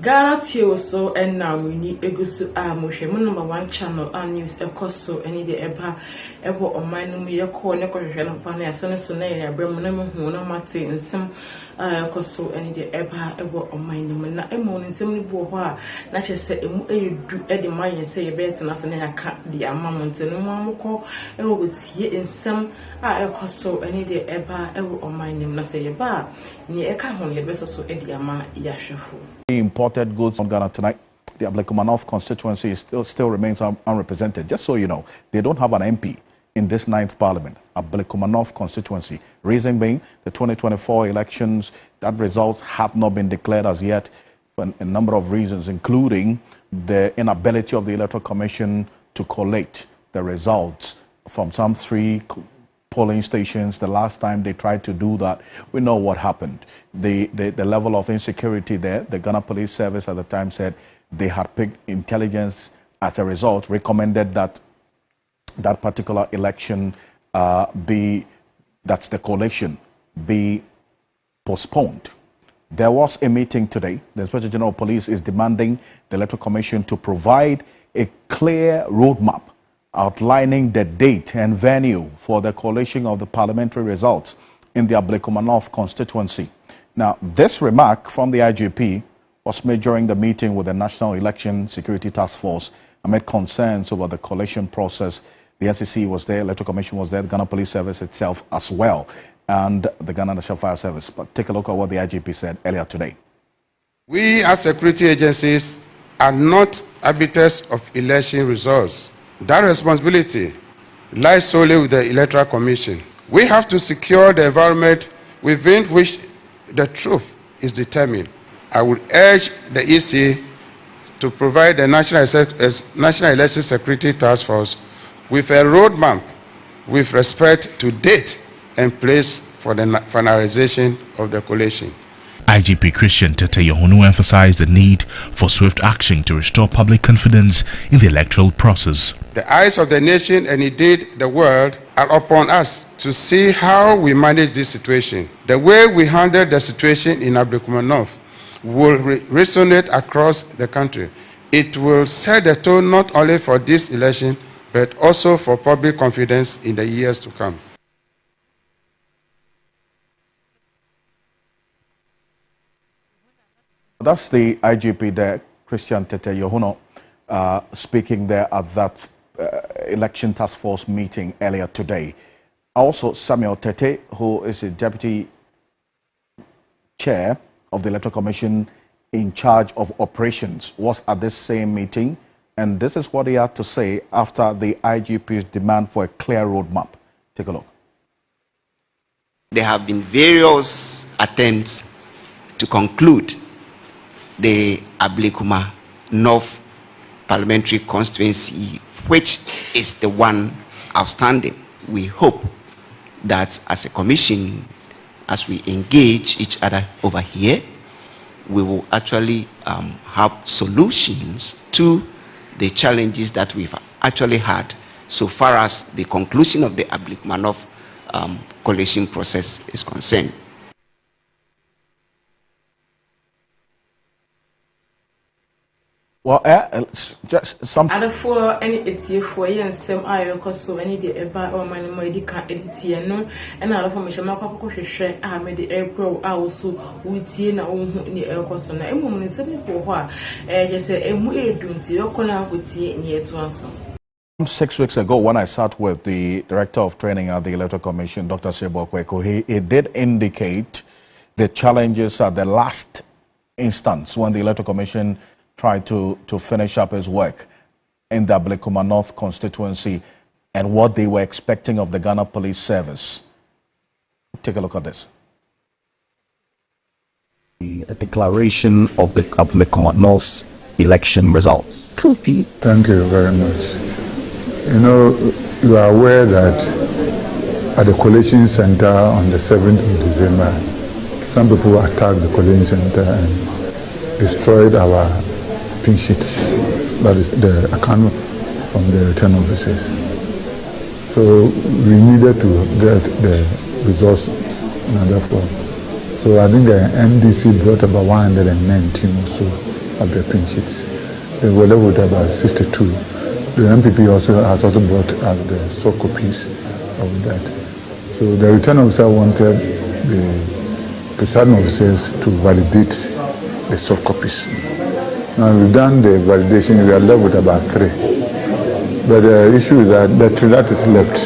Ghanatube so and now we need egusu number 1 channel and news so any the eba on my name your corner of panel so na ya brem na mate nsem koso any the eba on my name na emo nsem ni bo ho a na chese emu edu e de man say ye bet na se na ya ka the amount no amko e wo tie nsem koso any the eba on my name na say ye ba ni e ka ho ye be so e de ama ya hwefo. Imported goods on Ghana tonight. The Ablekuma constituency still remains unrepresented. Just so you know, they don't have an MP in this 9th Parliament, Ablekuma constituency. Reason being, the 2024 elections, that results have not been declared as yet for a number of reasons, including the inability of the Electoral Commission to collate the results from some 3 polling stations. The last time they tried to do that, we know what happened. The level of insecurity there, the Ghana Police Service at the time said they had picked intelligence as a result, recommended that that particular election that's the collation, be postponed. There was a meeting today. The Inspector General of Police is demanding the Electoral Commission to provide a clear roadmap outlining the date and venue for the collation of the parliamentary results in the Ablekuma constituency. Now, this remark from the IGP was made during the meeting with the National Election Security Task Force amid concerns over the collation process. The NCC was there, Electoral Commission was there, the Ghana Police Service itself as well, and the Ghana National Fire Service. But take a look at what the IGP said earlier today. We as security agencies are not arbiters of election results. That responsibility lies solely with the Electoral Commission. We have to secure the environment within which the truth is determined. I would urge the EC to provide the National Election Security Task Force with a roadmap with respect to date and place for the finalization of the collation. IGP Christian Tete Yohunu emphasized the need for swift action to restore public confidence in the electoral process. The eyes of the nation and indeed the world are upon us to see how we manage this situation. The way we handle the situation in Ablekuma North will resonate across the country. It will set the tone not only for this election, but also for public confidence in the years to come. That's the IGP there, Christian Tete Yohunu, speaking there at that election task force meeting earlier today. Also, Samuel Tete, who is the deputy chair of the Electoral Commission in charge of operations, was at this same meeting, and this is what he had to say after the IGP's demand for a clear roadmap. Take a look. There have been various attempts to conclude the Ablekuma North Parliamentary Constituency, which is the one outstanding. We hope that as a commission, as we engage each other over here, we will actually have solutions to the challenges that we've actually had so far as the conclusion of the Ablekuma North collation process is concerned. Well, just some. Other for any etie for ye nsem ayo koso any de eba o man mo edika editie no and other for me shema kwakoko hwehwe a me de April a wo so wutie na wo hu ni ekoso na emum ne nsem ko ho a je se emu edunti yokona akotie ni eto aso. 6 weeks ago, when I sat with the Director of Training at the Electoral Commission, Dr. Sebo Kweko, he did indicate the challenges at the last instance when the Electoral Commission tried to finish up his work in the Ablekuma North constituency and what they were expecting of the Ghana Police Service. Take a look at this. A declaration of the Ablekuma North election results. Thank you very much. You know, you are aware that at the collation center on the 7th of December, some people attacked the collation center and destroyed our pink sheets, that is the account from the return officers. So we needed to get the results in another form. So I think the NDC brought about 119 or so of the pin sheets. They were left with about 62. The MPP has also brought us the soft copies of that. So the returning officer wanted the presiding officers to validate the soft copies. Now we've done the validation, we are left with about 3. But the issue is that the 3 that is left,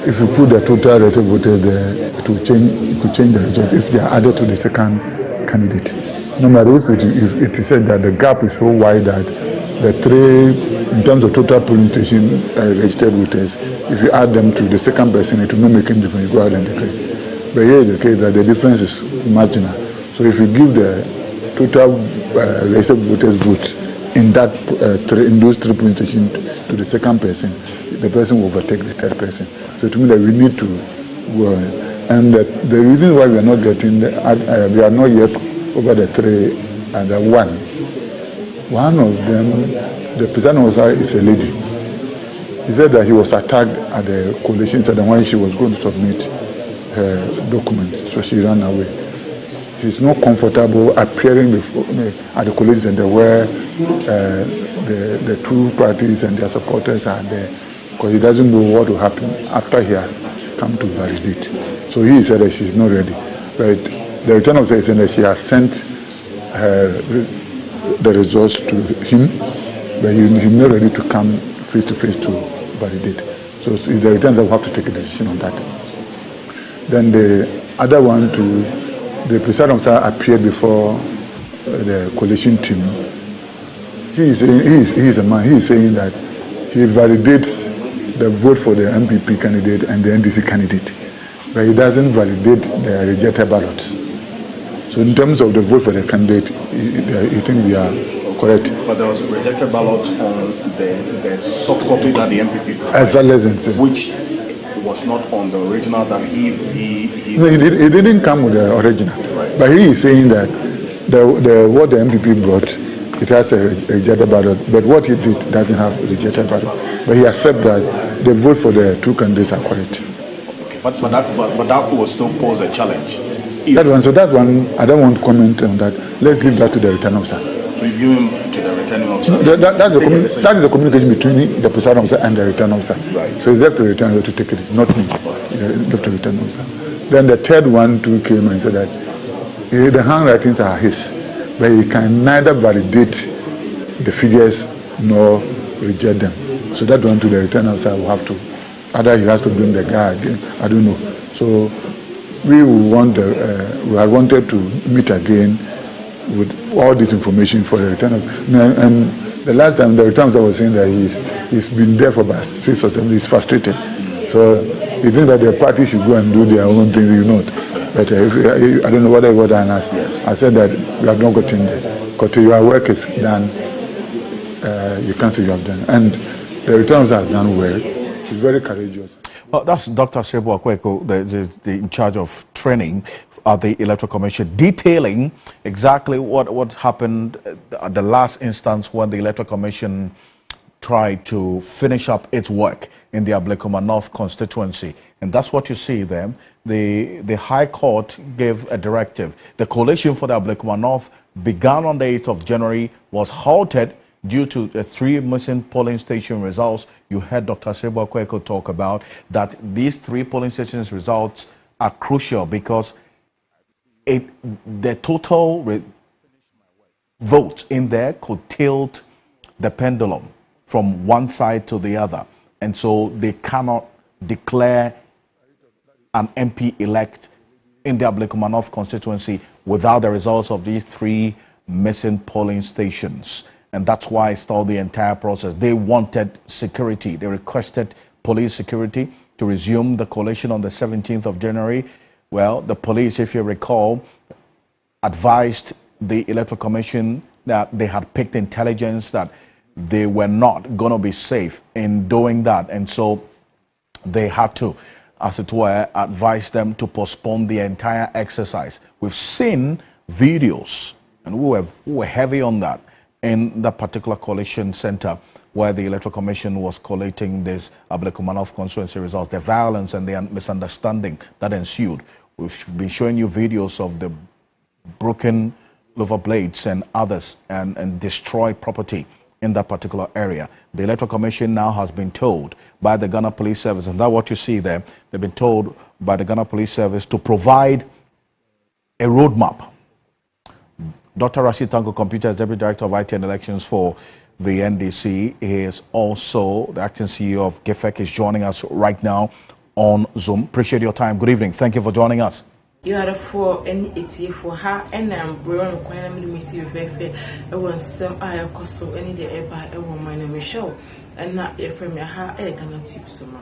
if you put the total registered voters there, it could change the result if they are added to the second candidate. No matter if it is said that the gap is so wide that the 3, in terms of total polling station registered voters, if you add them to the second person, it will not make any difference. You go ahead and declare. But here is the case that the difference is marginal. So if you give the total registered voters vote in that in those 3 polling stations to the second person, the person will overtake the third person. So to me that we need to go on. And the reason why we are not getting we are not yet over the 3 and the 1. One of them, the presiding officer is a lady. He said that he was attacked at the coalition center when she was going to submit her documents, so she ran away. He's not comfortable appearing before at the coalition center where the 2 parties and their supporters are there, because he doesn't know what will happen after he has come to validate. So he said that she's not ready. But the return officer is saying that she has sent the results to him, but he's not ready to come face to face to validate. So the return officer will have to take a decision on that. Then the other one, the presiding officer appeared before the coalition team. He is a man. He is saying that he validates the vote for the MPP candidate and the NDC candidate, but he doesn't validate the rejected ballots. So in terms of the vote for the candidate, you think they are correct? But there was a rejected ballot on the soft copy that the MPP provided, which was not on the original that he No, he didn't come with the original. Right. But he is saying that what the MPP brought, it has a rejected ballot, but what he did doesn't have a rejected ballot. But he accepts that the vote for the 2 candidates are correct. Okay. But that will still pose a challenge. That one, I don't want to comment on that. Let's leave that to the returning officer. So you give him to the returning officer? No, that is the communication between the presiding officer and the returning officer. Right. So it's left to the returning officer to take it. It's not me. It's left to the returning officer. Then the third one too came and said that the handwritings are his, but he can neither validate the figures nor reject them. So that one to the returning officer will have to, either he has to bring the guy again, I don't know. So we had wanted to meet again with all this information for the return officer. And the last time the return officer was saying that he's been there for about 6 or 7 years, he's frustrated. So he thinks that the party should go and do their own thing, you know. But I don't know what I was and I said that we have not gotten there. Because your work is done, you can't say you have done. And the return officer has done well. He's very courageous. Well, that's Dr. Sebo Akweko, the in charge of training at the Electoral Commission, detailing exactly what happened at the last instance when the Electoral Commission tried to finish up its work in the Ablekuma North constituency. And that's what you see there. The High Court gave a directive. The coalition for the Ablekuma North began on the 8th of January, was halted due to the 3 missing polling station results. You heard Dr. Sebo Akweko talk about that these 3 polling stations results are crucial because the total votes in there could tilt the pendulum from one side to the other. And so they cannot declare an MP elect in the Ablekuma North constituency without the results of these 3 missing polling stations. And that's why I stalled the entire process. They wanted security. They requested police security to resume the coalition on the 17th of January. Well, the police, if you recall, advised the Electoral Commission that they had picked intelligence that they were not going to be safe in doing that. And so they had to, as it were, advise them to postpone the entire exercise. We've seen videos, and we were heavy on that, in the particular coalition center where the Electoral Commission was collating this Ablekuma North constituency results, the violence and the misunderstanding that ensued. We've been showing you videos of the broken lover blades and others and destroy property in that particular area. The Electoral Commission now has been told by the Ghana Police Service, and that's what you see there, they've been told by the Ghana Police Service to provide a roadmap. Dr. Rashid Tanko Computer is Deputy Director of IT and Elections for the NDC. He is also the acting CEO of GIFEC, is joining us right now on Zoom. Appreciate your time. Good evening. Thank you for joining us. You are for any ETF for her and I'm brown quite a missy vefe. I want some I also any day by a woman in Michelle and not if from your hair, I cannot tip so much.